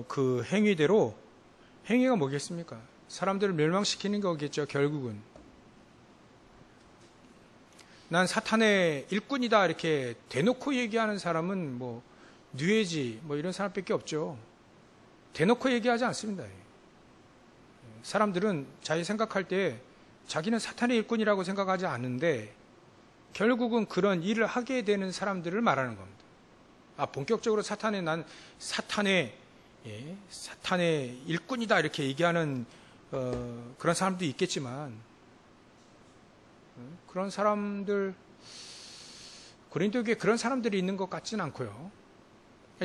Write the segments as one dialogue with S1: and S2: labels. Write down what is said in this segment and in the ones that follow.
S1: 그 행위대로, 행위가 뭐겠습니까? 사람들을 멸망시키는 거겠죠. 결국은 난 사탄의 일꾼이다 이렇게 대놓고 얘기하는 사람은 뭐 뉘에지 뭐 이런 사람밖에 없죠. 대놓고 얘기하지 않습니다. 사람들은 자기 생각할 때 자기는 사탄의 일꾼이라고 생각하지 않는데 결국은 그런 일을 하게 되는 사람들을 말하는 겁니다. 본격적으로 난 사탄의 일꾼이다 이렇게 얘기하는 그런 사람도 있겠지만 그런 사람들, 고린도 교회에 그런 사람들이 있는 것 같지는 않고요.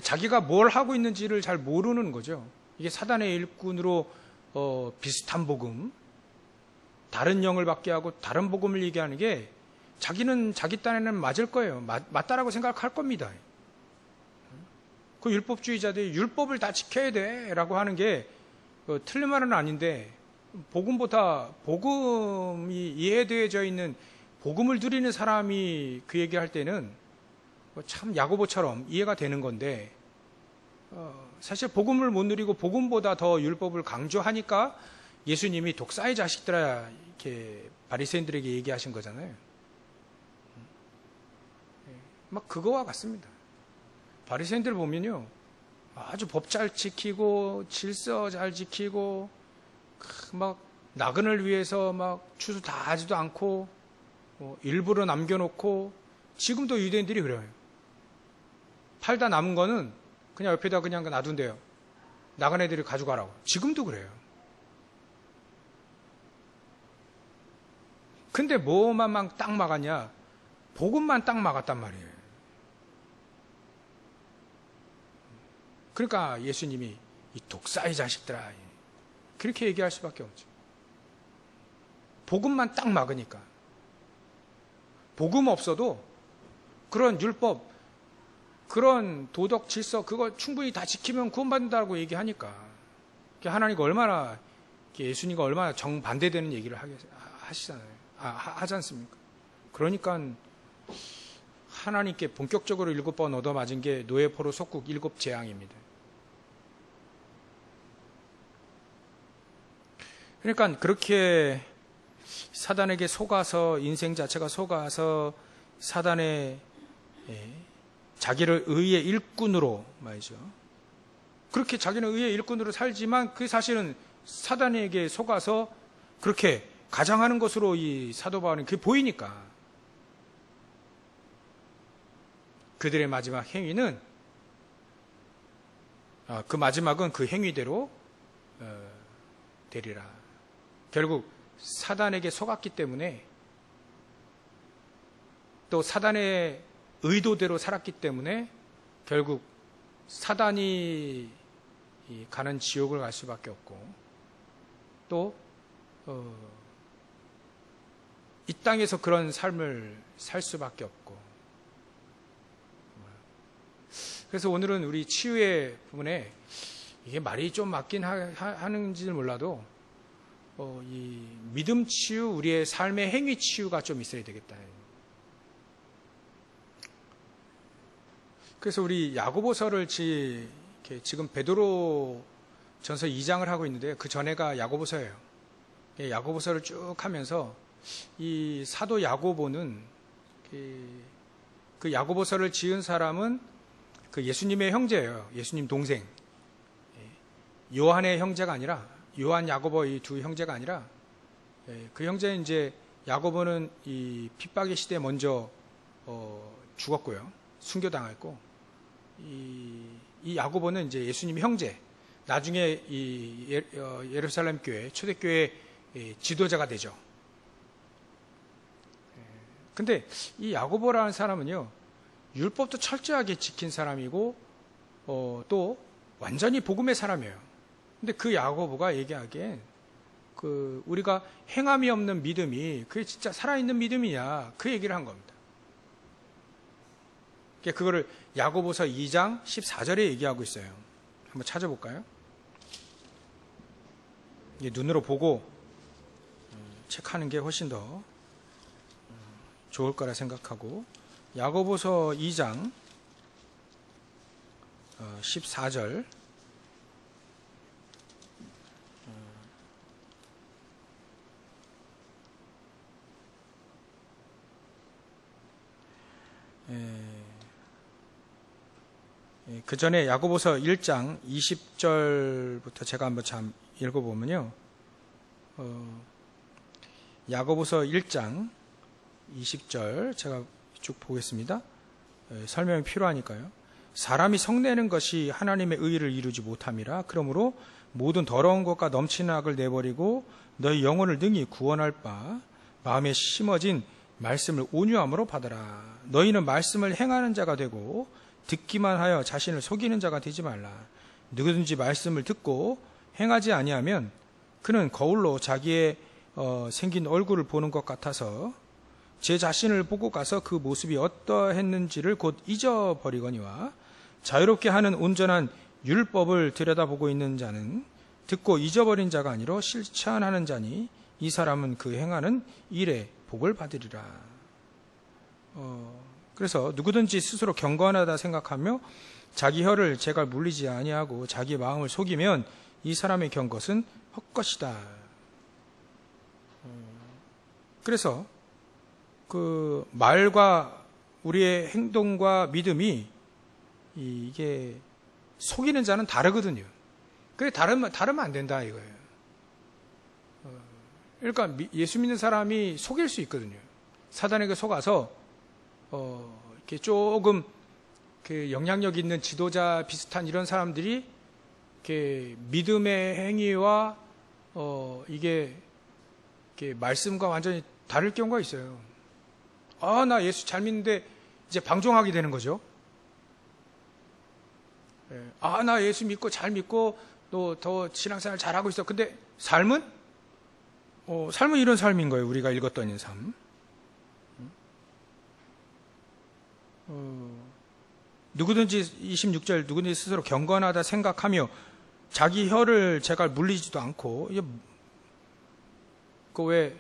S1: 자기가 뭘 하고 있는지를 잘 모르는 거죠. 이게 사단의 일꾼으로 비슷한 복음, 다른 영을 받게 하고 다른 복음을 얘기하는 게 자기는 자기 딴에는 맞을 거예요. 맞다라고 생각할 겁니다. 그 율법주의자들이 율법을 다 지켜야 돼 라고 하는 게 틀린 말은 아닌데, 복음보다 복음이 이해되어져 있는 복음을 누리는 사람이 그 얘기할 때는 참 야고보처럼 이해가 되는 건데, 사실 복음을 못 누리고 복음보다 더 율법을 강조하니까 예수님이 독사의 자식들아 이렇게 바리새인들에게 얘기하신 거잖아요. 막 그거와 같습니다. 바리새인들 보면요, 아주 법 잘 지키고 질서 잘 지키고 막 나그네를 위해서 막 추수 다 하지도 않고 일부러 남겨놓고, 지금도 유대인들이 그래요. 팔다 남은 거는 그냥 옆에다 그냥 놔둔대요. 나그네들이 가져가라고. 지금도 그래요. 근데 뭐만 딱 막았냐? 복음만 딱 막았단 말이에요. 그러니까 예수님이 이 독사의 자식들아 그렇게 얘기할 수밖에 없죠. 복음만 딱 막으니까. 복음 없어도 그런 율법, 그런 도덕 질서 그거 충분히 다 지키면 구원받는다고 얘기하니까, 하나님과 얼마나, 예수님과 얼마나 정반대되는 얘기를 하시잖아요. 하지 않습니까? 그러니까 하나님께 본격적으로 7번 얻어맞은 게 노예포로 속국 7재앙입니다. 그러니까 그렇게 사단에게 속아서, 인생 자체가 속아서 사단의 자기를 의의 일꾼으로 말이죠. 그렇게 자기는 의의 일꾼으로 살지만 그 사실은 사단에게 속아서 그렇게 가장하는 것으로 이 사도 바울은 그게 보이니까 그들의 마지막 행위는, 그 마지막은 그 행위대로 되리라. 결국 사단에게 속았기 때문에, 또 사단의 의도대로 살았기 때문에 결국 사단이 가는 지옥을 갈 수밖에 없고, 또 이 땅에서 그런 삶을 살 수밖에 없고. 그래서 오늘은 우리 치유의 부분에 이게 말이 좀 맞긴 하는지는 몰라도 이 믿음 치유, 우리의 삶의 행위 치유가 좀 있어야 되겠다. 그래서 우리 야고보서를 지금 베드로 전서 2장을 하고 있는데 그 전에가 야고보서예요. 야고보서를 쭉 하면서 이 사도 야고보는 그 야고보서를 지은 사람은 그 예수님의 형제예요. 예수님 동생. 요한의 형제가 아니라, 요한 야고보 이 두 형제가 아니라, 그 형제는 이제 야고보는 이 핍박의 시대에 먼저 죽었고요. 순교당했고, 이 야고보는 이제 예수님의 형제. 나중에 이 예루살렘 교회, 초대교회 지도자가 되죠. 근데 이 야고보라는 사람은요, 율법도 철저하게 지킨 사람이고, 또 완전히 복음의 사람이에요. 근데 그 야고보가 얘기하기엔 우리가 행함이 없는 믿음이 그게 진짜 살아있는 믿음이냐, 그 얘기를 한 겁니다. 그거를 야고보서 2장 14절에 얘기하고 있어요. 한번 찾아볼까요? 눈으로 보고 체크하는 게 훨씬 더 좋을 거라 생각하고, 야고보서 2장 14절 그 전에 야고보서 1장 20절부터 제가 한번 참 읽어보면요. 야고보서 1장 20절 제가 쭉 보겠습니다. 설명이 필요하니까요. 사람이 성내는 것이 하나님의 의를 이루지 못함이라. 그러므로 모든 더러운 것과 넘치는 악을 내버리고 너희 영혼을 능히 구원할 바 마음에 심어진 말씀을 온유함으로 받아라. 너희는 말씀을 행하는 자가 되고 듣기만 하여 자신을 속이는 자가 되지 말라. 누구든지 말씀을 듣고 행하지 아니하면 그는 거울로 자기의 생긴 얼굴을 보는 것 같아서 제 자신을 보고 가서 그 모습이 어떠했는지를 곧 잊어버리거니와 자유롭게 하는 온전한 율법을 들여다보고 있는 자는 듣고 잊어버린 자가 아니라 실천하는 자니 이 사람은 그 행하는 일에 복을 받으리라. 그래서 누구든지 스스로 경건하다 생각하며 자기 혀를 제갈 물리지 아니하고 자기 마음을 속이면 이 사람의 경것은 헛것이다. 그래서 그 말과 우리의 행동과 믿음이 이게 속이는 자는 다르거든요. 그게 다르면 안 된다 이거예요. 그러니까 예수 믿는 사람이 속일 수 있거든요. 사단에게 속아서 이렇게 조금 그 영향력 있는 지도자 비슷한 이런 사람들이 이렇게 믿음의 행위와 이게 말씀과 완전히 다를 경우가 있어요. 나 예수 잘 믿는데 이제 방종하게 되는 거죠. 나 예수 믿고 잘 믿고 또 더 신앙생활 잘하고 있어. 근데 삶은 이런 삶인 거예요. 우리가 읽었던 삶. 누구든지 26절 누구든지 스스로 경건하다 생각하며 자기 혀를 제갈 물리지도 않고 이게 그 왜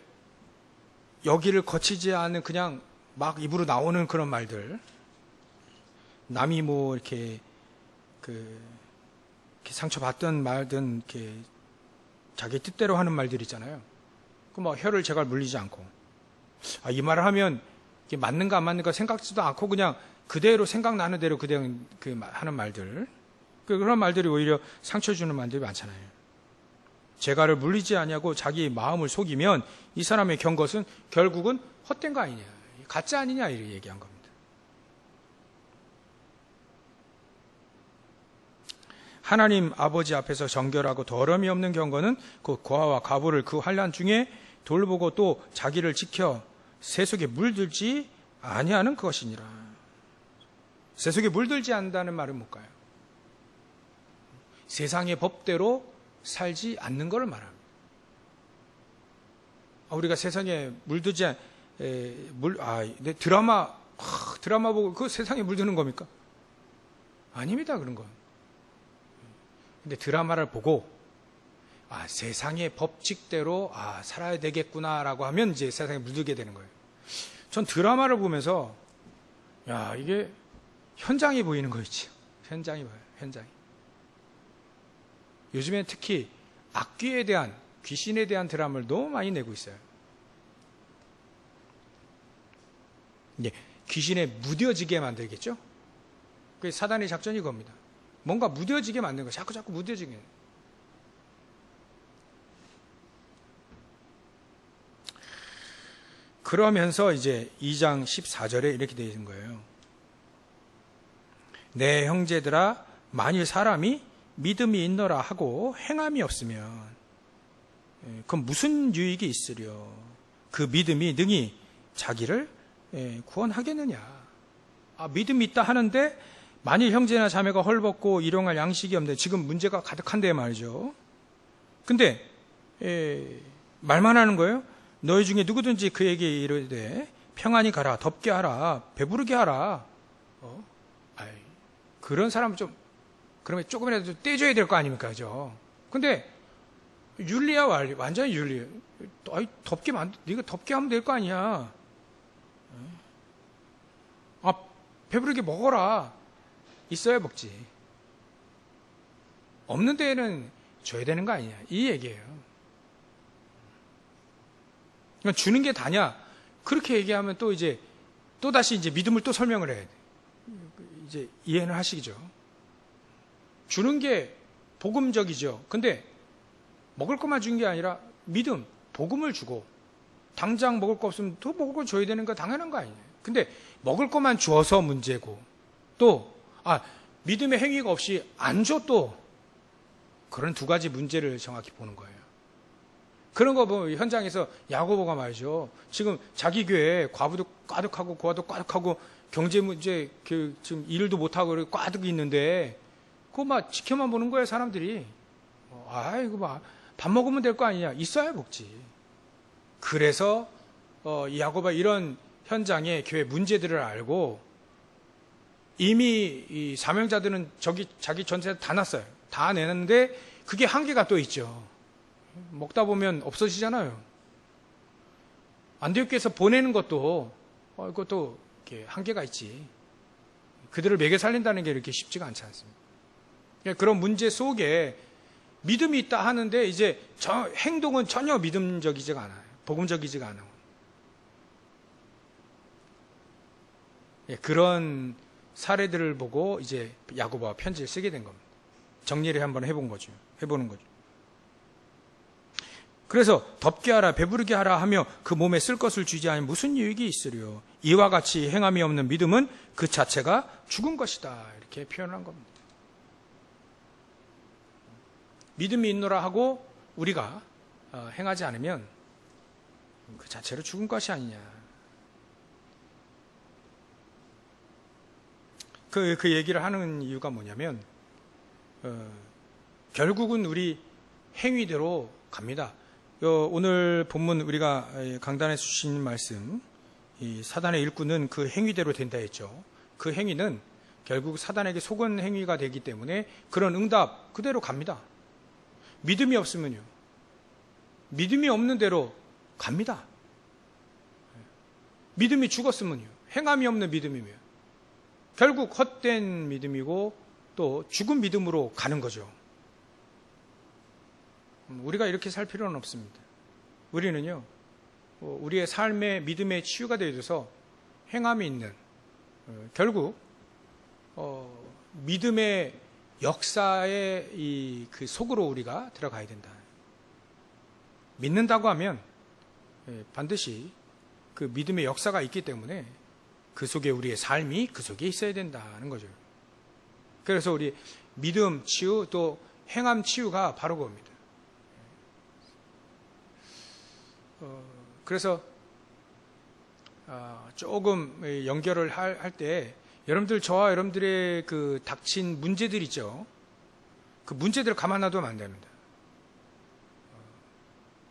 S1: 여기를 거치지 않는 그냥 막 입으로 나오는 그런 말들, 남이 뭐 이렇게 이렇게 상처받던 말든 이렇게 자기 뜻대로 하는 말들 있잖아요. 그 뭐 혀를 제갈 물리지 않고 이 말을 하면 이게 맞는가 안 맞는가 생각지도 않고 그냥 그대로 생각나는 대로 그대로 하는 말들, 그런 말들이 오히려 상처 주는 말들이 많잖아요. 제갈을 물리지 아니하고 자기 마음을 속이면 이 사람의 경것은 결국은 헛된 거 아니냐, 가짜 아니냐 이렇게 얘기한 겁니다. 하나님 아버지 앞에서 정결하고 더러움이 없는 경건은 그 고아와 과부를 그 환난 중에 돌보고 또 자기를 지켜 세속에 물들지 아니하는 것이니라. 세속에 물들지 않는다는 말은 뭘까요? 세상의 법대로 살지 않는 것을 말합니다. 우리가 세상에 물들지 드라마 보고 그 세상에 물드는 겁니까? 아닙니다. 그런 건. 근데 드라마를 보고 세상의 법칙대로 살아야 되겠구나라고 하면 이제 세상에 물들게 되는 거예요. 전 드라마를 보면서 이게 현장이 보이는 거 있죠. 현장이 보여요. 현장이. 요즘엔 특히 악귀에 대한, 귀신에 대한 드라마를 너무 많이 내고 있어요. 귀신에 무뎌지게 만들겠죠? 그게 사단의 작전이 겁니다. 뭔가 무뎌지게 만드는 거예요. 자꾸 무뎌지게. 그러면서 이제 2장 14절에 이렇게 되어 있는 거예요. 내 형제들아, 만일 사람이 믿음이 있노라 하고 행함이 없으면 그럼 무슨 유익이 있으려? 그 믿음이 능히 자기를 구원하겠느냐? 믿음이 있다 하는데 만일 형제나 자매가 헐벗고 일용할 양식이 없는데 지금 문제가 가득한데 말이죠. 근데 말만 하는 거예요. 너희 중에 누구든지 그에게 이르되 평안히 가라, 덥게 하라, 배부르게 하라. 그런 사람은 그러면 조금이라도 떼줘야 될 거 아닙니까? 그죠? 근데 윤리야, 완전히 윤리. 네가 덥게 하면 될 거 아니야. 배부르게 먹어라. 있어야 먹지. 없는 데에는 줘야 되는 거 아니냐. 이 얘기예요. 그러니까 주는 게 다냐? 그렇게 얘기하면 또 다시 이제 믿음을 또 설명을 해야 돼. 이제 이해는 하시죠? 주는 게 복음적이죠. 근데 먹을 것만 준 게 아니라 믿음, 복음을 주고 당장 먹을 거 없으면 또 먹을 거 줘야 되는 거 당연한 거 아니에요. 근데 먹을 것만 주어서 문제고 또 믿음의 행위가 없이 안 줘 또 그런 두 가지 문제를 정확히 보는 거예요. 그런 거 보면 현장에서 야고보가 말이죠. 지금 자기 교회에 과부도 꽈득하고 고아도 꽈득하고 경제 문제 지금 일도 못하고 꽈득이 있는데 그거 막 지켜만 보는 거예요, 사람들이. 이거 막 밥 먹으면 될 거 아니냐. 있어야 먹지. 그래서 야고보가 이런 현장의 교회 문제들을 알고 이미 이 사명자들은 자기 전체 다 놨어요. 다 내는데 그게 한계가 또 있죠. 먹다 보면 없어지잖아요. 안디옥에서 보내는 것도 그것도 이렇게 한계가 있지. 그들을 먹여 살린다는 게 이렇게 쉽지가 않지 않습니까? 그런 문제 속에 믿음이 있다 하는데 이제 행동은 전혀 믿음적이지가 않아요. 복음적이지가 않아요. 그런 사례들을 보고 이제 야고보가 편지를 쓰게 된 겁니다. 정리를 한번 해보는 거죠. 그래서 덥게 하라 배부르게 하라 하며 그 몸에 쓸 것을 주지 않으면 무슨 유익이 있으려. 이와 같이 행함이 없는 믿음은 그 자체가 죽은 것이다. 이렇게 표현한 겁니다. 믿음이 있노라 하고 우리가 행하지 않으면 그 자체로 죽은 것이 아니냐. 그 얘기를 하는 이유가 뭐냐면 결국은 우리 행위대로 갑니다. 오늘 본문 우리가 강단에 주신 말씀, 이 사단의 일꾼은 그 행위대로 된다 했죠. 그 행위는 결국 사단에게 속은 행위가 되기 때문에 그런 응답 그대로 갑니다. 믿음이 없으면요. 믿음이 없는 대로 갑니다. 믿음이 죽었으면요. 행함이 없는 믿음이면 결국 헛된 믿음이고 또 죽은 믿음으로 가는 거죠. 우리가 이렇게 살 필요는 없습니다. 우리는요, 우리의 삶의 믿음의 치유가 되어줘서 행함이 있는, 결국, 믿음의 역사의 그 속으로 우리가 들어가야 된다. 믿는다고 하면 반드시 그 믿음의 역사가 있기 때문에 그 속에 우리의 삶이 그 속에 있어야 된다는 거죠. 그래서 우리 믿음 치유 또 행함 치유가 바로 그겁니다. 그래서 조금 연결을 할 때 여러분들 저와 여러분들의 그 닥친 문제들 있죠. 그 문제들을 가만 놔두면 안 됩니다.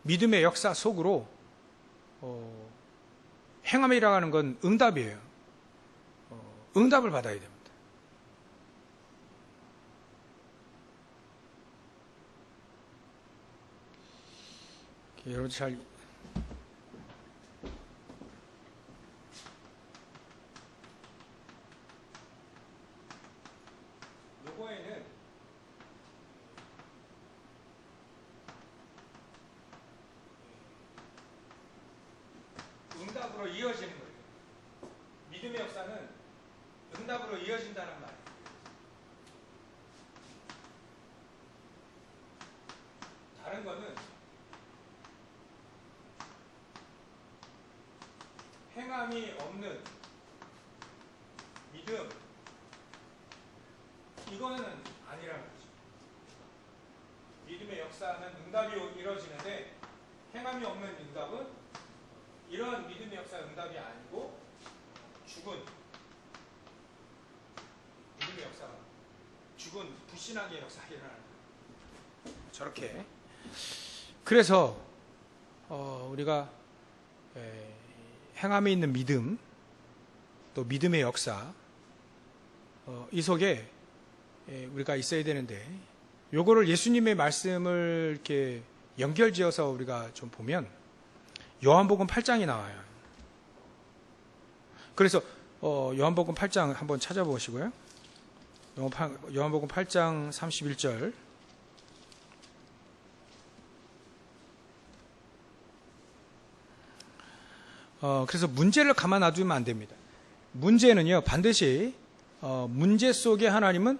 S1: 믿음의 역사 속으로 행함이라고 하는 건 응답이에요. 응답을 받아야 됩니다. 여러분 잘 요거에는 응답으로 이어지는 거예요. 믿음의 역사는 응답으로 이어진다는 말이에요. 다른 거는 행함이 없는 믿음, 이거는 아니라는 거죠. 믿음의 역사는 응답이 이루어지는데 행함이 없는 응답은 이런 믿음의 역사 응답이 아니고 죽은 믿음의 역사가 죽은 불신앙의 역사가 일어나는 거예요. 저렇게. 그래서 우리가 행함에 있는 믿음, 또 믿음의 역사, 이 속에 우리가 있어야 되는데, 요거를 예수님의 말씀을 이렇게 연결지어서 우리가 좀 보면, 요한복음 8장이 나와요. 그래서, 요한복음 8장 한번 찾아보시고요. 요한복음 8장 31절. 그래서 문제를 가만 놔두면 안 됩니다. 문제는요, 반드시, 문제 속에 하나님은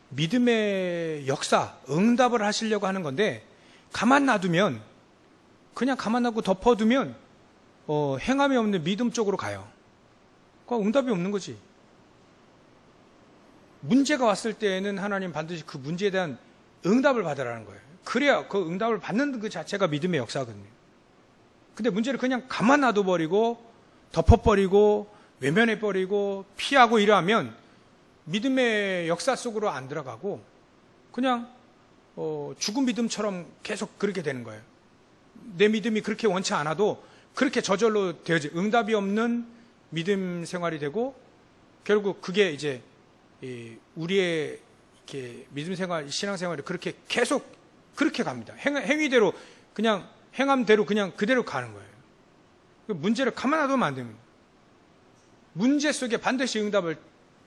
S1: 믿음의 역사, 응답을 하시려고 하는 건데, 가만 놔두면, 그냥 가만 놔두고 덮어두면 행함이 없는 믿음 쪽으로 가요. 그러니까 응답이 없는 거지. 문제가 왔을 때에는 하나님 반드시 그 문제에 대한 응답을 받으라는 거예요. 그래야 그 응답을 받는 그 자체가 믿음의 역사거든요. 근데 문제를 그냥 가만 놔둬버리고 덮어버리고 외면해버리고 피하고 이러면 믿음의 역사 속으로 안 들어가고 그냥 죽은 믿음처럼 계속 그렇게 되는 거예요. 내 믿음이 그렇게 원치 않아도 그렇게 저절로 되어지 응답이 없는 믿음 생활이 되고 결국 그게 이제 우리의 이렇게 믿음 생활, 신앙 생활이 그렇게 계속 그렇게 갑니다. 행위대로 그냥 행함대로 그냥 그대로 가는 거예요. 문제를 가만 놔두면 안 됩니다. 문제 속에 반드시 응답을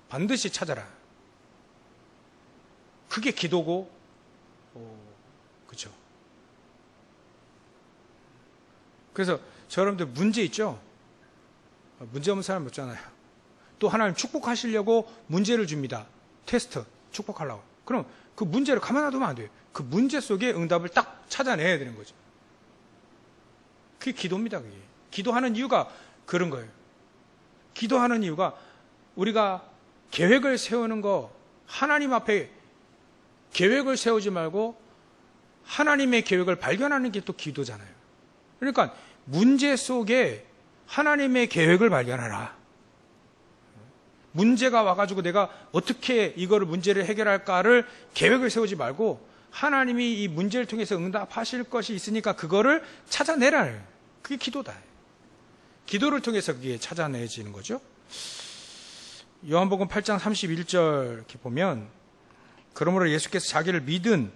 S1: 반드시 찾아라. 그게 기도고, 그렇죠. 그래서 저 여러분들 문제 있죠? 문제 없는 사람 없잖아요. 또 하나님 축복하시려고 문제를 줍니다. 테스트, 축복하려고. 그럼 그 문제를 가만 놔두면 안 돼요. 그 문제 속에 응답을 딱 찾아내야 되는 거죠. 그게 기도입니다. 그게. 기도하는 이유가 그런 거예요. 기도하는 이유가 우리가 계획을 세우는 거 하나님 앞에 계획을 세우지 말고 하나님의 계획을 발견하는 게 또 기도잖아요. 그러니까 문제 속에 하나님의 계획을 발견하라. 문제가 와가지고 내가 어떻게 이거를 문제를 해결할까를 계획을 세우지 말고 하나님이 이 문제를 통해서 응답하실 것이 있으니까 그거를 찾아내라. 그게 기도다. 기도를 통해서 그게 찾아내지는 거죠. 요한복음 8장 31절 이렇게 보면 그러므로 예수께서 자기를 믿은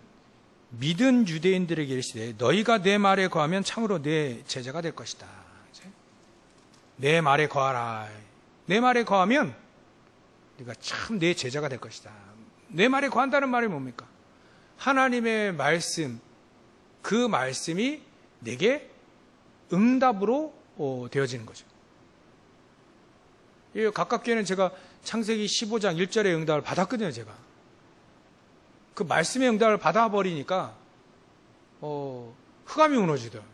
S1: 유대인들에게 이르시되 너희가 내 말에 거하면 참으로 내 제자가 될 것이다. 내 말에 거하라. 내 말에 거하면 네가 참 내 제자가 될 것이다. 내 말에 거한다는 말이 뭡니까? 하나님의 말씀, 그 말씀이 내게 응답으로 되어지는 거죠. 가깝게는 제가 창세기 15장 1절의 응답을 받았거든요. 제가 그 말씀의 응답을 받아버리니까 흑암이 무너지더라고요.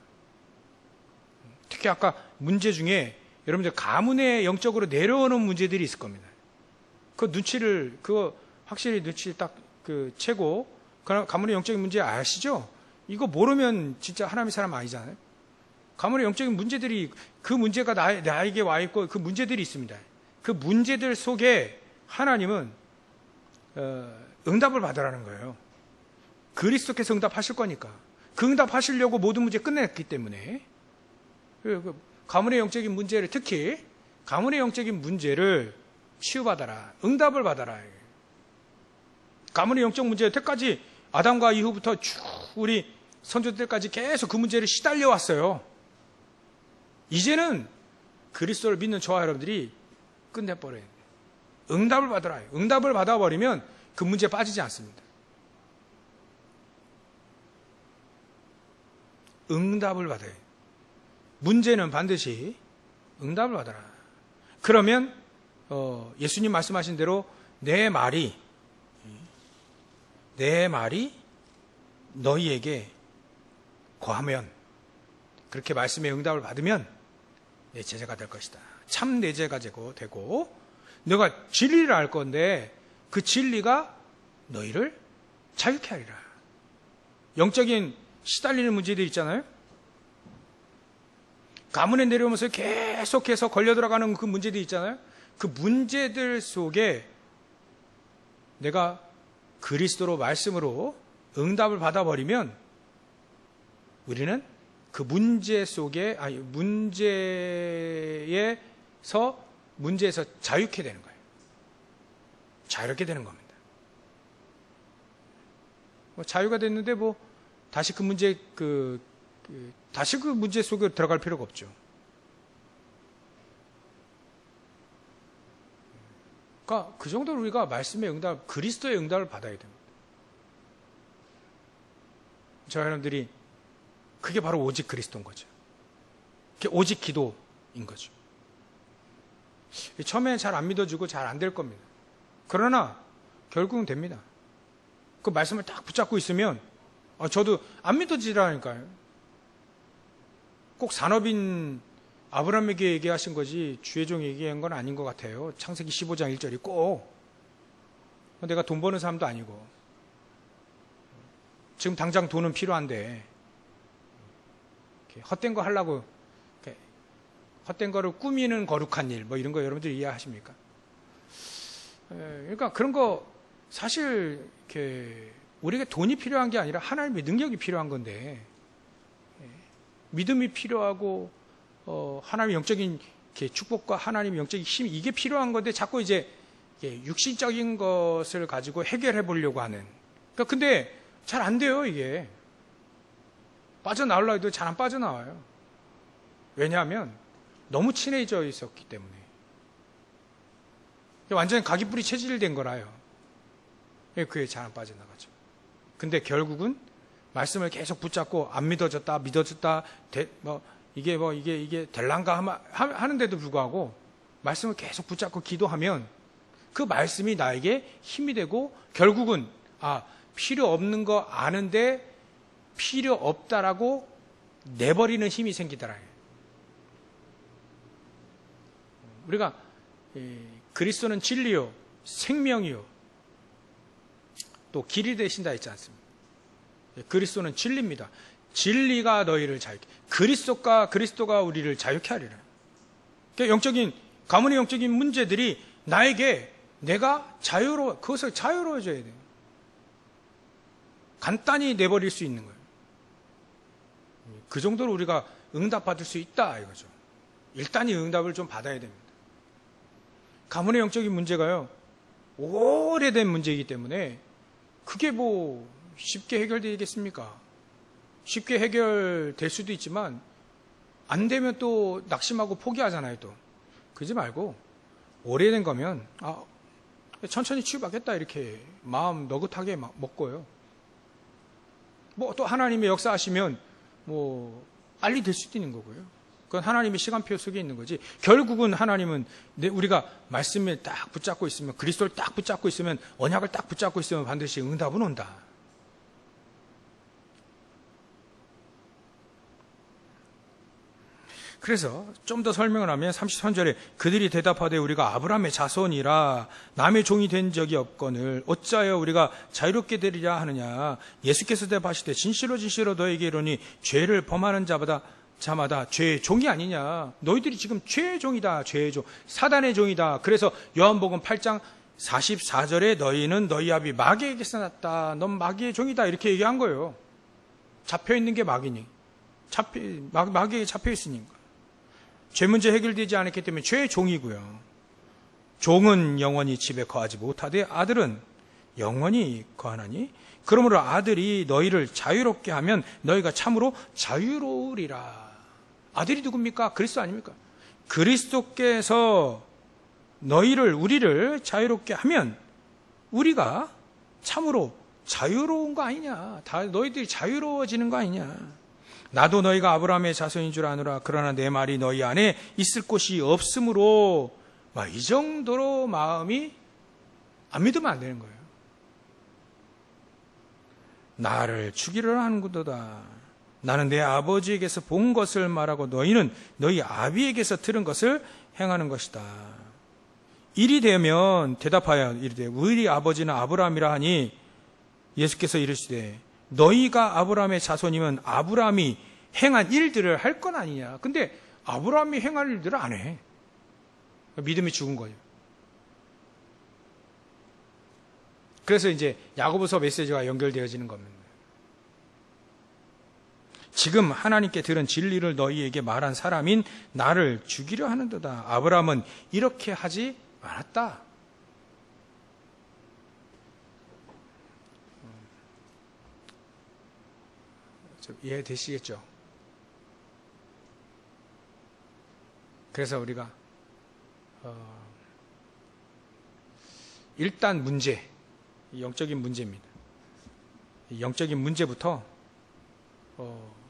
S1: 특히 아까 문제 중에 여러분들 가문의 영적으로 내려오는 문제들이 있을 겁니다. 그거 확실히 눈치 딱 채고 가문의 영적인 문제 아시죠? 이거 모르면 진짜 하나님의 사람 아니잖아요. 가문의 영적인 문제들이 그 문제가 나에게 와 있고 그 문제들이 있습니다. 그 문제들 속에 하나님은 응답을 받으라는 거예요. 그리스도께서 응답하실 거니까. 그 응답하시려고 모든 문제 끝냈기 때문에 가문의 영적인 문제를 특히 가문의 영적인 문제를 치유받아라. 응답을 받아라. 가문의 영적 문제 여태까지 아담과 이후부터 쭉 우리 선조들까지 계속 그 문제를 시달려 왔어요. 이제는 그리스도를 믿는 저와 여러분들이 끝내버려야 돼요. 응답을 받아라. 응답을 받아버리면 그 문제에 빠지지 않습니다. 응답을 받아야 돼요. 문제는 반드시 응답을 받아라. 그러면 예수님 말씀하신 대로 내 말이 너희에게 거하면 그렇게 말씀의 응답을 받으면 내 제자가 될 것이다. 참 내 제자가 되고 너가 진리를 알 건데 그 진리가 너희를 자유케 하리라. 영적인 시달리는 문제들 있잖아요. 가문에 내려오면서 계속해서 걸려 들어가는 그 문제들 있잖아요. 그 문제들 속에 내가 그리스도로 말씀으로 응답을 받아버리면 우리는 그 문제 속에 문제에서 자유케 되는 거예요. 자유롭게 되는 겁니다. 자유가 됐는데 다시 그 문제 다시 그 문제 속에 들어갈 필요가 없죠. 그러니까 그 정도로 우리가 말씀의 응답, 그리스도의 응답을 받아야 됩니다. 저 여러분들이 그게 바로 오직 그리스도인 거죠. 그게 오직 기도인 거죠. 처음에는 잘 안 믿어지고 잘 안 될 겁니다. 그러나 결국은 됩니다. 그 말씀을 딱 붙잡고 있으면 저도 안 믿어지라니까요. 꼭 산업인 아브라함에게 얘기하신 거지 주의 종이 얘기한 건 아닌 것 같아요. 창세기 15장 1절이 꼭 내가 돈 버는 사람도 아니고 지금 당장 돈은 필요한데 헛된 거 하려고 헛된 거를 꾸미는 거룩한 일 뭐 이런 거 여러분들 이해하십니까? 그러니까 그런 거 사실 이렇게 우리에게 돈이 필요한 게 아니라 하나님의 능력이 필요한 건데 믿음이 필요하고 하나님의 영적인 축복과 하나님의 영적인 힘 이게 필요한 건데 자꾸 이제 육신적인 것을 가지고 해결해 보려고 하는. 그러니까 근데 잘 안 돼요 이게. 빠져나오려 해도 잘 안 빠져나와요. 왜냐하면 너무 친해져 있었기 때문에. 완전히 가기뿌리 체질된 거라요. 그게 잘 안 빠져나가죠. 근데 결국은 말씀을 계속 붙잡고 안 믿어졌다, 이게 될란가 하는데도 불구하고 말씀을 계속 붙잡고 기도하면 그 말씀이 나에게 힘이 되고 결국은 필요 없는 거 아는데 필요 없다라고 내버리는 힘이 생기더라. 우리가 그리스도는 진리요, 생명이요, 또 길이 되신다 했지 않습니까? 그리스도는 진리입니다. 진리가 너희를 자유케, 그리스도가 우리를 자유케 하리라. 그러니까 가문의 영적인 문제들이 나에게 내가 그것을 자유로워져야 돼요. 간단히 내버릴 수 있는 거예요. 그 정도로 우리가 응답받을 수 있다 이거죠. 일단 이 응답을 좀 받아야 됩니다. 가문의 영적인 문제가요, 오래된 문제이기 때문에 그게 뭐 쉽게 해결되겠습니까? 쉽게 해결될 수도 있지만 안 되면 또 낙심하고 포기하잖아요. 또 그러지 말고 오래된 거면 천천히 치유받겠다 이렇게 마음 너긋하게 먹고요. 뭐 또 하나님의 역사하시면 뭐 빨리 될 수도 있는 거고요. 그건 하나님의 시간표 속에 있는 거지. 결국은 하나님은 우리가 말씀을 딱 붙잡고 있으면, 그리스도를 딱 붙잡고 있으면, 언약을 딱 붙잡고 있으면 반드시 응답은 온다. 그래서 좀 더 설명을 하면 33절에 그들이 대답하되 우리가 아브라함의 자손이라 남의 종이 된 적이 없거늘 어찌하여 우리가 자유롭게 되리라 하느냐. 예수께서 대답하시되 진실로 너에게 이르노니 죄를 범하는 자마다 죄의 종이 아니냐. 너희들이 지금 죄의 종이다. 죄의 종, 사단의 종이다. 그래서 요한복음 8장 44절에 너희는 너희 아비 마귀에게서 났다. 넌 마귀의 종이다. 이렇게 얘기한 거예요. 잡혀있는 게 마귀니. 마귀에게 잡혀있으니까. 죄 문제 해결되지 않았기 때문에 죄의 종이고요. 종은 영원히 집에 거하지 못하되 아들은 영원히 거하나니 그러므로 아들이 너희를 자유롭게 하면 너희가 참으로 자유로우리라. 아들이 누굽니까? 그리스도 아닙니까? 그리스도께서 우리를 자유롭게 하면 우리가 참으로 자유로운 거 아니냐. 너희들이 자유로워지는 거 아니냐. 나도 너희가 아브라함의 자손인 줄 아노라. 그러나 내 말이 너희 안에 있을 곳이 없으므로 이 정도로 마음이 안 믿으면 안 되는 거예요. 나를 죽이려는 하는구도다. 나는 내 아버지에게서 본 것을 말하고 너희는 너희 아비에게서 들은 것을 행하는 것이다. 일이 되면 대답하여 이르되 우리 아버지는 아브라함이라 하니 예수께서 이르시되 너희가 아브라함의 자손이면 아브라함이 행한 일들을 할 건 아니냐. 근데 아브라함이 행할 일들을 안 해. 믿음이 죽은 거예요. 그래서 이제 야고보서 메시지가 연결되어지는 겁니다. 지금 하나님께 들은 진리를 너희에게 말한 사람인 나를 죽이려 하는도다. 아브라함은 이렇게 하지 않았다. 이해되시겠죠? 그래서 우리가 일단 문제, 영적인 문제입니다. 영적인 문제부터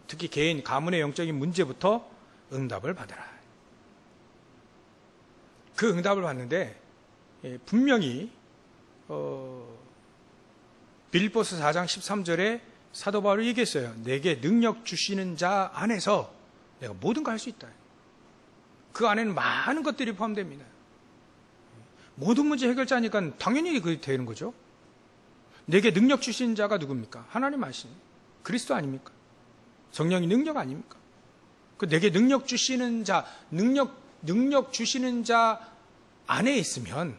S1: 특히 개인 가문의 영적인 문제부터 응답을 받으라. 그 응답을 받는데 분명히 빌립보서 4장 13절에 사도 바울이 얘기했어요. 내게 능력 주시는 자 안에서 내가 모든 걸 할 수 있다. 그 안에는 많은 것들이 포함됩니다. 모든 문제 해결자니까 당연히 그렇게 되는 거죠. 내게 능력 주시는 자가 누굽니까? 하나님 하신 그리스도 아닙니까? 성령이 능력 아닙니까? 그 내게 능력 주시는 자, 능력 주시는 자 안에 있으면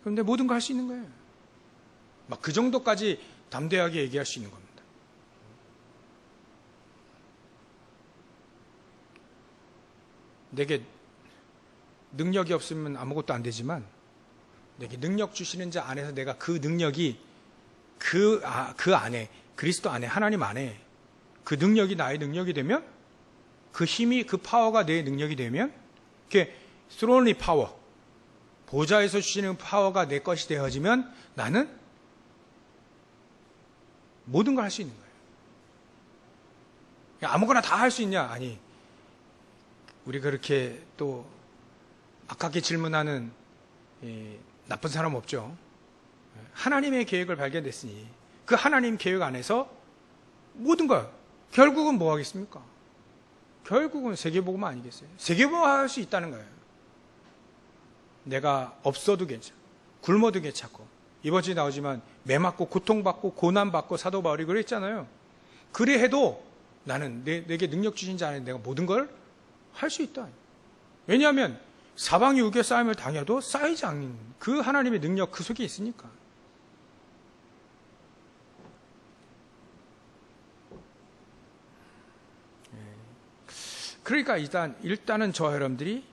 S1: 그럼 내 모든 걸 할 수 있는 거예요. 막 그 정도까지 담대하게 얘기할 수 있는 겁니다. 내게 능력이 없으면 아무것도 안 되지만 내게 능력 주시는 자 안에서 내가 그 능력이 그 안에 그리스도 안에 하나님 안에 그 능력이 나의 능력이 되면 그 힘이 그 파워가 내 능력이 되면 그게 스론리 파워 보좌에서 주시는 파워가 내 것이 되어지면 나는 모든 걸 할 수 있는 거예요. 아무거나 다 할 수 있냐? 아니 우리 그렇게 또 아깝게 질문하는 나쁜 사람 없죠. 하나님의 계획을 발견했으니 그 하나님 계획 안에서 모든 걸 결국은 뭐 하겠습니까? 결국은 세계복음 아니겠어요? 세계복음 할 수 있다는 거예요. 내가 없어도 괜찮고 굶어도 괜찮고 이번 주에 나오지만 매 맞고 고통받고 고난받고 사도 바울이 그랬잖아요. 그래 해도 나는 내게 능력 주신 자 안에 내가 모든 걸 할 수 있다. 왜냐하면 사방이 우겨 쌓임을 당해도 쌓이지 않는 그 하나님의 능력 그 속에 있으니까. 그러니까 일단은 저와 여러분들이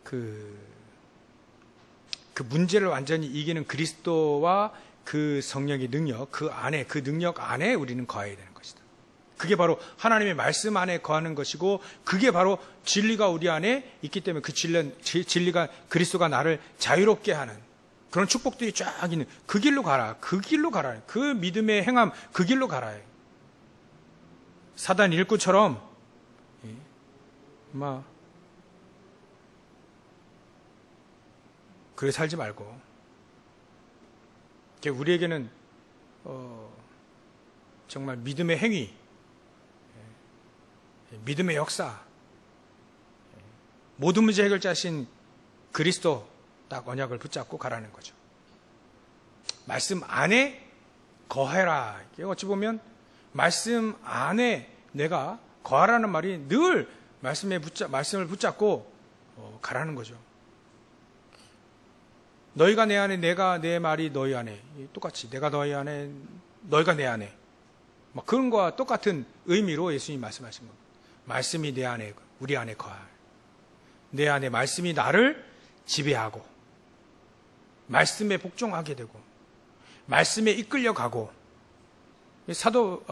S1: 그 문제를 완전히 이기는 그리스도와 그 성령의 능력, 그 능력 안에 우리는 거해야 되는 것이다. 그게 바로 하나님의 말씀 안에 거하는 것이고, 그게 바로 진리가 우리 안에 있기 때문에 그 진리가 그리스도가 나를 자유롭게 하는 그런 축복들이 쫙 있는 그 길로 가라. 그 길로 가라. 그 믿음의 행함, 그 길로 가라. 사단 일꾼처럼 그래 살지 말고 우리에게는 정말 믿음의 행위, 믿음의 역사, 모든 문제 해결자신 그리스도 딱 언약을 붙잡고 가라는 거죠. 말씀 안에 거해라. 어찌 보면 말씀 안에 내가 거하라는 말이 늘 말씀을 붙잡고 가라는 거죠. 너희가 내 안에, 내가 내 말이 너희 안에, 똑같이 내가 너희 안에, 너희가 내 안에, 그런 거와 똑같은 의미로 예수님이 말씀하신 겁니다. 말씀이 내 안에, 우리 안에 거할, 내 안에 말씀이 나를 지배하고, 말씀에 복종하게 되고, 말씀에 이끌려가고, 그래서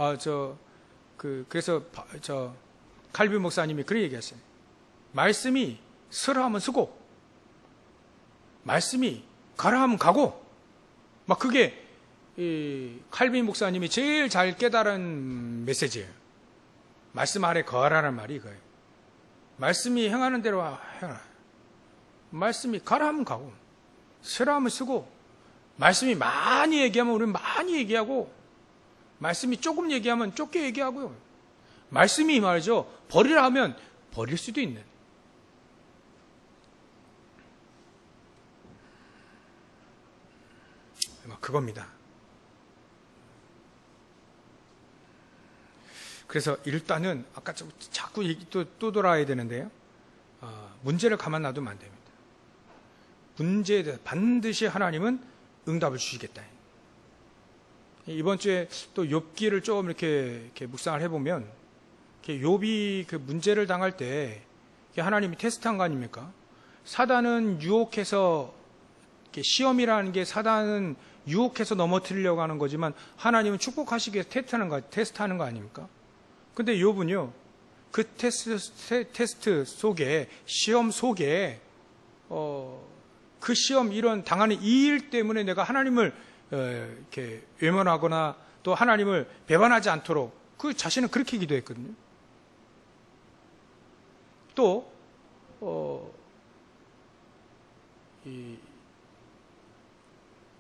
S1: 칼빈 목사님이 그렇게 얘기했어요. 말씀이 서라 하면 서고, 말씀이 가라 하면 가고, 그게 칼빈 목사님이 제일 잘 깨달은 메시지예요. 말씀 아래 거하라는 말이 그거예요. 말씀이 행하는 대로 행하라. 말씀이 가라 하면 가고, 서라 하면 서고, 말씀이 많이 얘기하면 우리는 많이 얘기하고, 말씀이 조금 얘기하면 좁게 얘기하고요. 말씀이 말이죠. 버리라 하면 버릴 수도 있는. 그겁니다. 그래서 일단은 아까 자꾸 또 돌아와야 되는데요. 문제를 가만 놔두면 안 됩니다. 문제에 대해서 반드시 하나님은 응답을 주시겠다. 이번 주에 또 욥기를 조금 이렇게 묵상을 해보면 욥이 그 문제를 당할 때 하나님이 테스트한 거 아닙니까? 사단은 유혹해서 시험이라는 게 사단은 유혹해서 넘어뜨리려고 하는 거지만 하나님은 축복하시기 위해서 테스트하는 거 아닙니까? 근데 욥은요, 그 테스트 속에, 시험 속에, 그 시험 이런 당하는 이 일 때문에 내가 하나님을 이렇게 외면하거나 또 하나님을 배반하지 않도록 그 자신은 그렇게 기도했거든요. 또,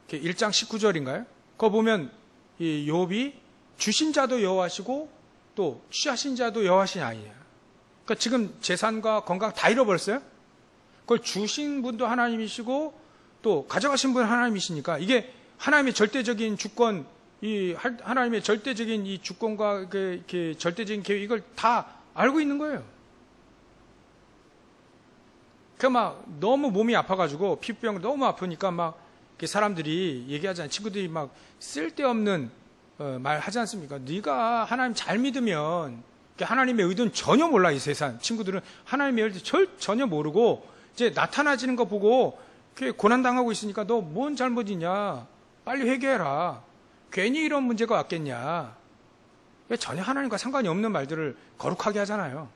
S1: 1장 19절인가요? 그거 보면 이 욥이 주신 자도 여호와시고 또 취하신 자도 여호와신 아니냐. 그러니까 지금 재산과 건강 다 잃어버렸어요. 그걸 주신 분도 하나님이시고 또 가져가신 분은 하나님이시니까 이게 하나님의 절대적인 주권, 이 하나님의 절대적인 이 주권과 그 절대적인 계획, 이걸 다 알고 있는 거예요. 그 막 너무 몸이 아파가지고 피부병 너무 아프니까 막 사람들이 얘기하잖아요. 친구들이 막 쓸데없는 말 하지 않습니까? 네가 하나님 잘 믿으면, 하나님의 의도는 전혀 몰라. 이 세상 친구들은 하나님의 의도 전혀 모르고 이제 나타나지는 거 보고 고난 당하고 있으니까 너 뭔 잘못 있냐? 빨리 회개해라. 괜히 이런 문제가 왔겠냐? 왜 전혀 하나님과 상관이 없는 말들을 거룩하게 하잖아요.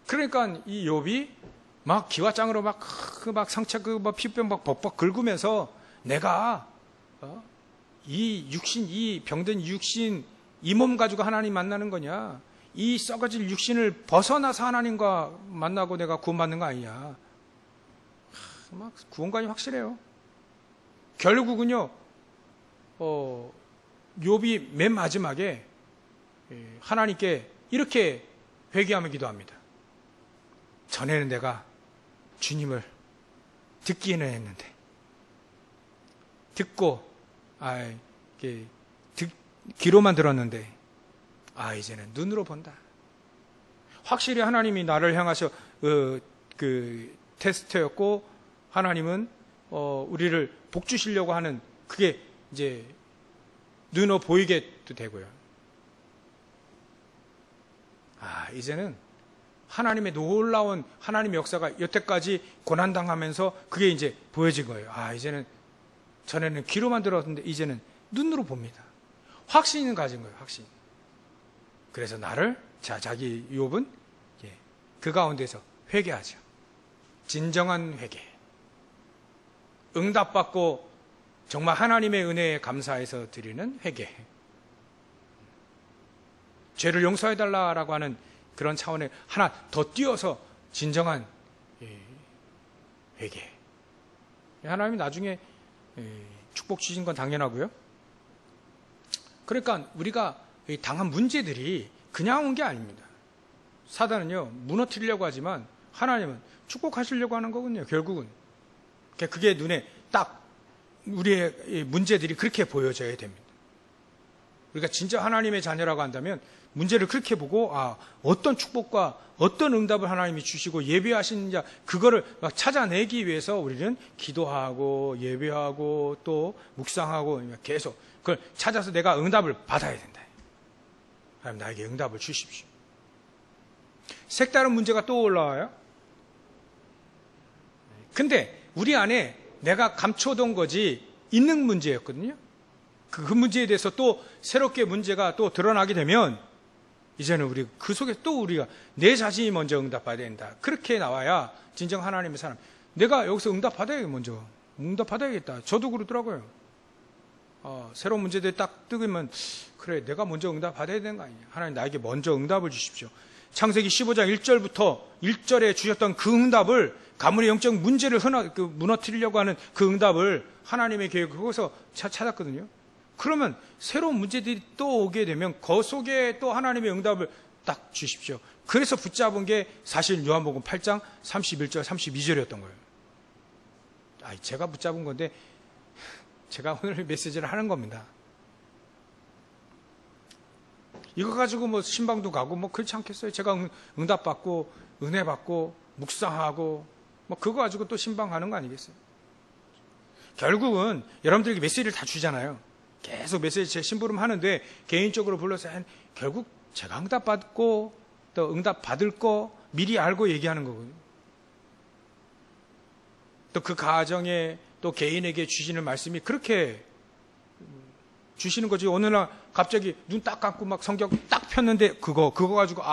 S1: 그러니까 이 욥이 막 기와장으로 막 상처 피부병 막 벅벅 긁으면서 내가 이 육신, 이 병든 육신, 이 몸 가지고 하나님 만나는 거냐? 이 썩어질 육신을 벗어나서 하나님과 만나고 내가 구원받는 거 아니냐? 막 구원관이 확실해요. 결국은요, 욥이 맨 마지막에 하나님께 이렇게 회개하며 기도합니다. 전에는 내가 주님을 듣기는 했는데, 듣고, 귀로만 들었는데, 이제는 눈으로 본다. 확실히 하나님이 나를 향하셔, 테스트였고, 하나님은, 우리를 복 주시려고 하는, 그게 이제, 눈으로 보이게도 되고요. 이제는, 하나님의 놀라운 하나님의 역사가 여태까지 고난당하면서 그게 이제 보여진 거예요. 이제는 전에는 귀로만 들었는데 이제는 눈으로 봅니다. 확신을 가진 거예요. 확신. 그래서 자기 욥은 그 가운데서 회개하죠. 진정한 회개. 응답받고 정말 하나님의 은혜에 감사해서 드리는 회개. 죄를 용서해달라고 하는 그런 차원에 하나 더 띄어서 진정한 회개. 하나님이 나중에 축복 주신 건 당연하고요. 그러니까 우리가 당한 문제들이 그냥 온 게 아닙니다. 사단은요, 무너뜨리려고 하지만 하나님은 축복하시려고 하는 거군요. 결국은 그게 눈에 딱 우리의 문제들이 그렇게 보여져야 됩니다. 우리가 진짜 하나님의 자녀라고 한다면 문제를 그렇게 보고 어떤 축복과 어떤 응답을 하나님이 주시고 예배하시는 자, 그거를 막 찾아내기 위해서 우리는 기도하고 예배하고 또 묵상하고 계속 그걸 찾아서 내가 응답을 받아야 된다. 하나님 나에게 응답을 주십시오. 색다른 문제가 또 올라와요. 근데 우리 안에 내가 감춰둔 거지 있는 문제였거든요. 그 문제에 대해서 또 새롭게 문제가 또 드러나게 되면 이제는 우리 그 속에 또 우리가 내 자신이 먼저 응답받아야 된다. 그렇게 나와야 진정 하나님의 사람. 내가 여기서 응답받아야겠다. 먼저 응답받아야겠다. 저도 그러더라고요. 새로운 문제들이 딱 뜨면 그래 내가 먼저 응답받아야 되는 거 아니냐. 하나님 나에게 먼저 응답을 주십시오. 창세기 15장 1절부터 1절에 주셨던 그 응답을 가문의 영적 문제를 무너뜨리려고 하는 그 응답을 하나님의 계획 그것에서 찾았거든요. 그러면 새로운 문제들이 또 오게 되면 그 속에 또 하나님의 응답을 딱 주십시오. 그래서 붙잡은 게 사실 요한복음 8장 31절 32절이었던 거예요. 제가 붙잡은 건데 제가 오늘 메시지를 하는 겁니다. 이거 가지고 뭐 신방도 가고 뭐 그렇지 않겠어요? 제가 응답받고 은혜 받고 묵상하고 뭐 그거 가지고 또 신방하는 거 아니겠어요? 결국은 여러분들에게 메시지를 다 주잖아요. 계속 메시지 제 심부름 하는데 개인적으로 불러서 결국 제가 응답받고 또 응답받을 거 미리 알고 얘기하는 거거든요. 또 그 가정에 또 개인에게 주시는 말씀이 그렇게 주시는 거지. 어느 날 갑자기 눈 딱 감고 막 성경 딱 폈는데 그거 가지고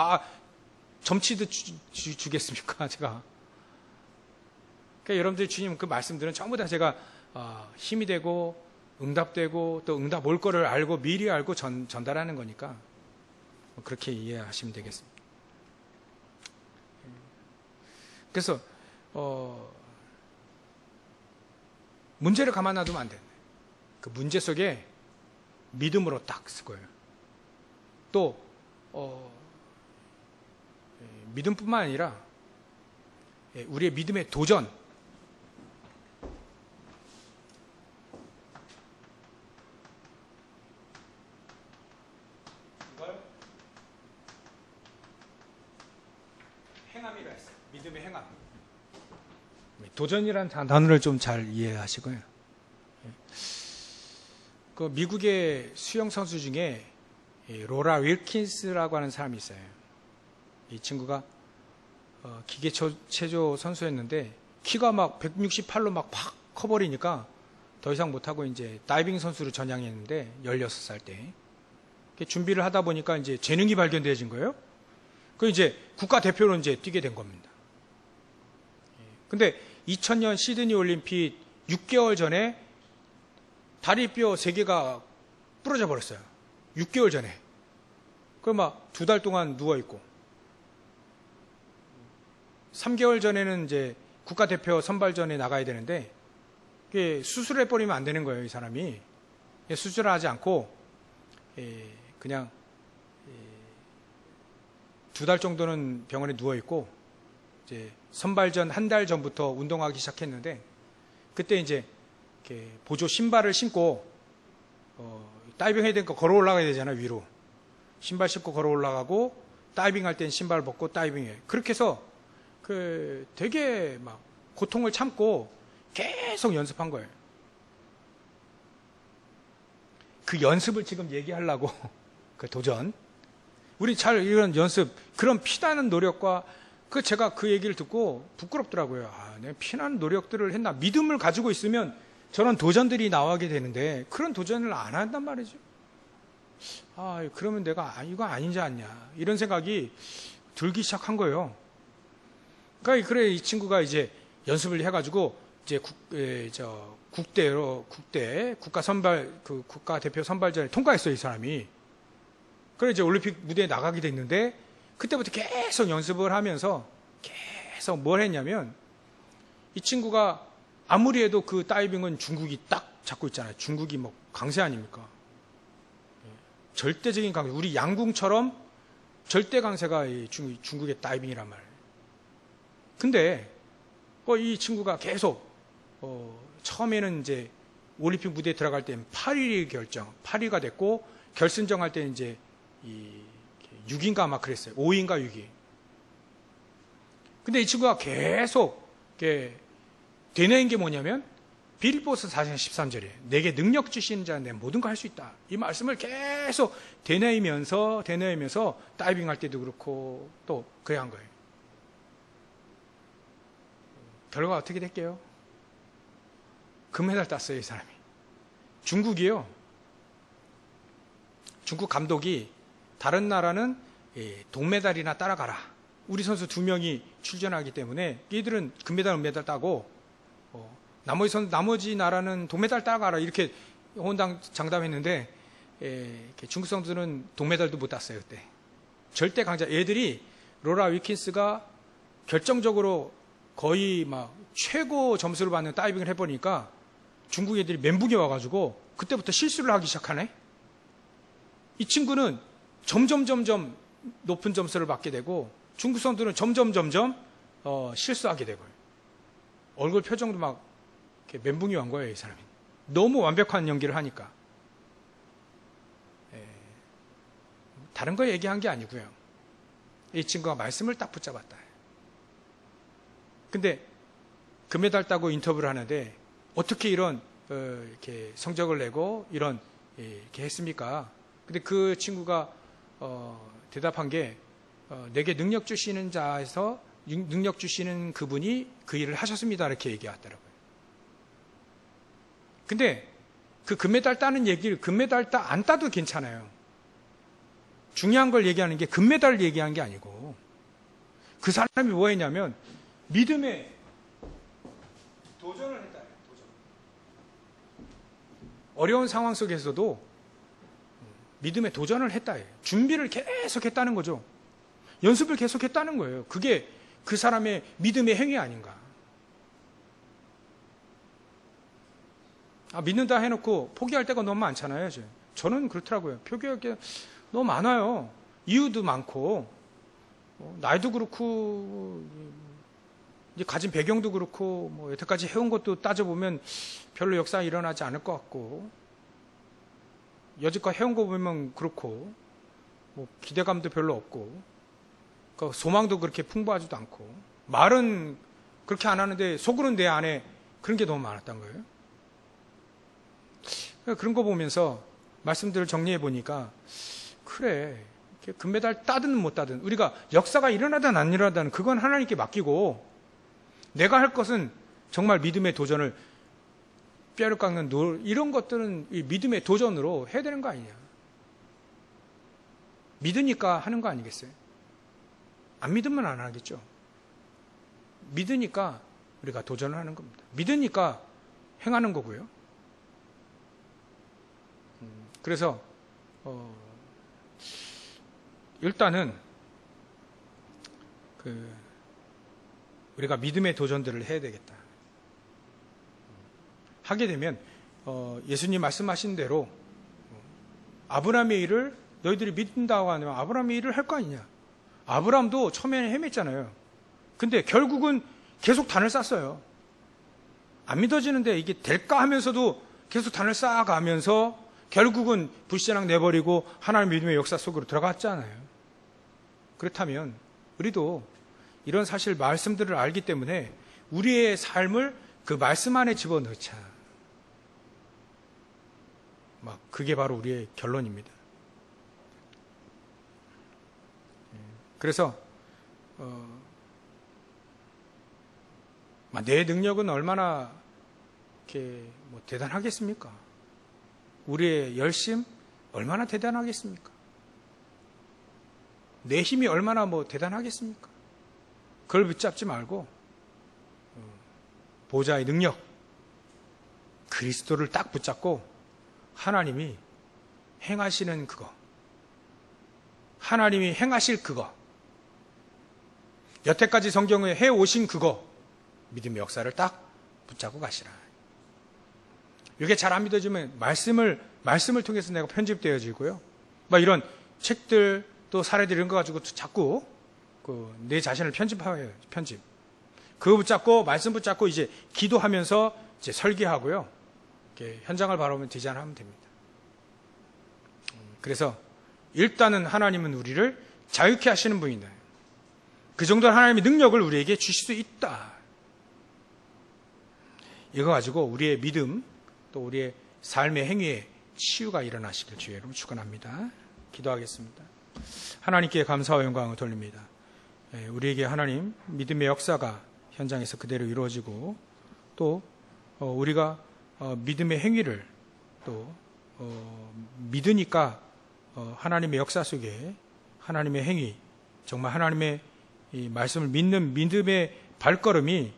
S1: 점치듯 주겠습니까? 제가. 그러니까 여러분들 주님 그 말씀들은 전부 다 제가 힘이 되고 응답되고 또 응답 올 거를 알고 미리 알고 전달하는 거니까 그렇게 이해하시면 되겠습니다. 그래서 문제를 가만 놔두면 안 돼. 그 문제 속에 믿음으로 딱 쓸 거예요. 또 믿음뿐만 아니라 우리의 믿음의 도전, 이걸 행함이라 했어요. 믿음의 행함. 도전이라는 단어를 좀 잘 이해하시고요. 그 미국의 수영 선수 중에 로라 윌킨스라고 하는 사람이 있어요. 이 친구가 기계 체조 선수였는데 키가 막 168로 막 팍 커버리니까 더 이상 못하고 이제 다이빙 선수로 전향했는데 16살 때 준비를 하다 보니까 이제 재능이 발견되어진 거예요. 그 이제 국가대표로 이제 뛰게 된 겁니다. 근데 2000년 시드니 올림픽 6개월 전에 다리뼈 3개가 부러져 버렸어요. 6개월 전에. 그럼 막 2달 동안 누워있고. 3개월 전에는 이제 국가대표 선발전에 나가야 되는데, 수술해버리면 안 되는 거예요, 이 사람이. 수술을 하지 않고, 그냥, 2달 정도는 병원에 누워있고, 이제 선발전 1달 전부터 운동하기 시작했는데, 그때 이제, 보조 신발을 신고 다이빙 해야 되니까 걸어 올라가야 되잖아요. 위로 신발 신고 걸어 올라가고 다이빙 할 땐 신발 벗고 다이빙해. 그렇게 해서 되게 막 고통을 참고 계속 연습한 거예요. 그 연습을 지금 얘기하려고 그 도전. 우리 잘 이런 연습, 그런 피나는 노력과 제가 그 얘기를 듣고 부끄럽더라고요. 내가 피나는 노력들을 했나? 믿음을 가지고 있으면 저런 도전들이 나오게 되는데 그런 도전을 안 한단 말이죠. 그러면 내가 이거 아니지 않냐 이런 생각이 들기 시작한 거예요. 그러니까 그래 이 친구가 이제 연습을 해가지고 이제 국가 선발 국가 대표 선발전에 통과했어요 이 사람이. 그래 이제 올림픽 무대에 나가게 됐는데 그때부터 계속 연습을 하면서 계속 뭘 했냐면 이 친구가 아무리 해도 그 다이빙은 중국이 딱 잡고 있잖아요. 중국이 뭐 강세 아닙니까? 절대적인 강세. 우리 양궁처럼 절대 강세가 중국의 다이빙이란 말이에요. 근데 이 친구가 계속 처음에는 이제 올림픽 무대에 들어갈 때는 8위가 됐고 결승전 할 때는 이제 6위인가 아마 그랬어요. 5위인가 6위. 근데 이 친구가 계속 되뇌인 게 뭐냐면 빌보스 4장 13절에 내게 능력 주시는 자는 내 모든 거 할 수 있다. 이 말씀을 계속 되뇌이면서 다이빙 할 때도 그렇고 또 그래 한 거예요. 결과가 어떻게 될게요? 금메달 땄어요 이 사람이. 중국이요. 중국 감독이 다른 나라는 동메달이나 따라가라. 우리 선수 2명이 출전하기 때문에 이들은 금메달, 은메달 따고 나머지 나라는 동메달 따라가라 이렇게 호언장담했는데 중국 선수는 동메달도 못 땄어요 그때. 절대 강자 애들이 로라 위킨스가 결정적으로 거의 막 최고 점수를 받는 다이빙을 해보니까 중국 애들이 멘붕이 와가지고 그때부터 실수를 하기 시작하네. 이 친구는 점점 높은 점수를 받게 되고 중국 선수들은 점점 실수하게 되고요. 얼굴 표정도 막 이렇게 멘붕이 온 거예요, 이 사람이. 너무 완벽한 연기를 하니까. 다른 거 얘기한 게 아니고요. 이 친구가 말씀을 딱 붙잡았다. 근데 금메달 따고 인터뷰를 하는데 어떻게 이런 이렇게 성적을 내고 이런 이렇게 했습니까? 근데 그 친구가 대답한 게 내게 능력 주시는 자에서 능력 주시는 그분이 그 일을 하셨습니다. 이렇게 얘기하더라고요. 근데 그 금메달 따는 얘기를 금메달 안 따도 괜찮아요. 중요한 걸 얘기하는 게 금메달을 얘기한 게 아니고 그 사람이 뭐 했냐면 믿음의 도전을 했다. 도전. 어려운 상황 속에서도 믿음의 도전을 했다. 준비를 계속 했다는 거죠. 연습을 계속 했다는 거예요. 그게 그 사람의 믿음의 행위 아닌가. 믿는다 해놓고 포기할 때가 너무 많잖아요. 저는 그렇더라고요. 포기할 게 너무 많아요. 이유도 많고, 나이도 그렇고, 이제 가진 배경도 그렇고, 여태까지 해온 것도 따져보면 별로 역사 일어나지 않을 것 같고, 여지껏 해온 거 보면 그렇고, 기대감도 별로 없고, 그러니까 소망도 그렇게 풍부하지도 않고, 말은 그렇게 안 하는데 속으로는 내 안에 그런 게 너무 많았던 거예요. 그런 거 보면서 말씀들을 정리해 보니까, 그래, 금메달 따든 못 따든, 우리가 역사가 일어나든 안 일어나든 그건 하나님께 맡기고, 내가 할 것은 정말 믿음의 도전을 뼈를 깎는 이런 것들은 이 믿음의 도전으로 해야 되는 거 아니냐. 믿으니까 하는 거 아니겠어요? 안 믿으면 안 하겠죠. 믿으니까 우리가 도전을 하는 겁니다. 믿으니까 행하는 거고요. 그래서 일단은 우리가 믿음의 도전들을 해야 되겠다. 하게 되면 예수님 말씀하신 대로 아브라함의 일을 너희들이 믿는다고 하면 아브라함의 일을 할 거 아니냐. 아브라함도 처음에는 헤맸잖아요. 근데 결국은 계속 단을 쌓았어요. 안 믿어지는데 이게 될까 하면서도 계속 단을 쌓아가면서 결국은 불신앙 내버리고 하나님 믿음의 역사 속으로 들어갔잖아요. 그렇다면 우리도 이런 사실 말씀들을 알기 때문에 우리의 삶을 그 말씀 안에 집어넣자. 그게 바로 우리의 결론입니다. 그래서 내 능력은 얼마나 이렇게 대단하겠습니까? 우리의 열심 얼마나 대단하겠습니까? 내 힘이 얼마나 대단하겠습니까? 그걸 붙잡지 말고 보좌의 능력, 그리스도를 딱 붙잡고 하나님이 행하시는 그거, 하나님이 행하실 그거, 여태까지 성경에 해오신 그거, 믿음의 역사를 딱 붙잡고 가시라. 이게 잘 안 믿어지면 말씀을 통해서 내가 편집되어지고요. 이런 책들 또 사례들 이런 거 가지고 자꾸 내 자신을 편집해요. 편집. 그거 붙잡고 말씀 붙잡고 이제 기도하면서 이제 설계하고요. 이렇게 현장을 바라보면 디자인하면 됩니다. 그래서 일단은 하나님은 우리를 자유케 하시는 분이다. 그 정도는 하나님의 능력을 우리에게 주실 수 있다. 이거 가지고 우리의 믿음 또 우리의 삶의 행위에 치유가 일어나시길 주의 이름으로 축원합니다. 기도하겠습니다. 하나님께 감사와 영광을 돌립니다. 우리에게 하나님 믿음의 역사가 현장에서 그대로 이루어지고 또 우리가 믿음의 행위를 또 믿으니까 하나님의 역사 속에 하나님의 행위, 정말 하나님의 이 말씀을 믿는 믿음의 발걸음이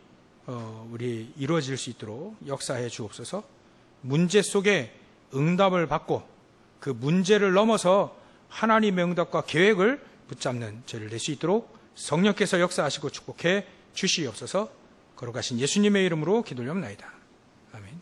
S1: 우리 이루어질 수 있도록 역사해 주옵소서. 문제 속에 응답을 받고 그 문제를 넘어서 하나님의 응답과 계획을 붙잡는 저희를 낼 수 있도록 성령께서 역사하시고 축복해 주시옵소서. 거룩하신 예수님의 이름으로 기도를 옵나이다. 아멘.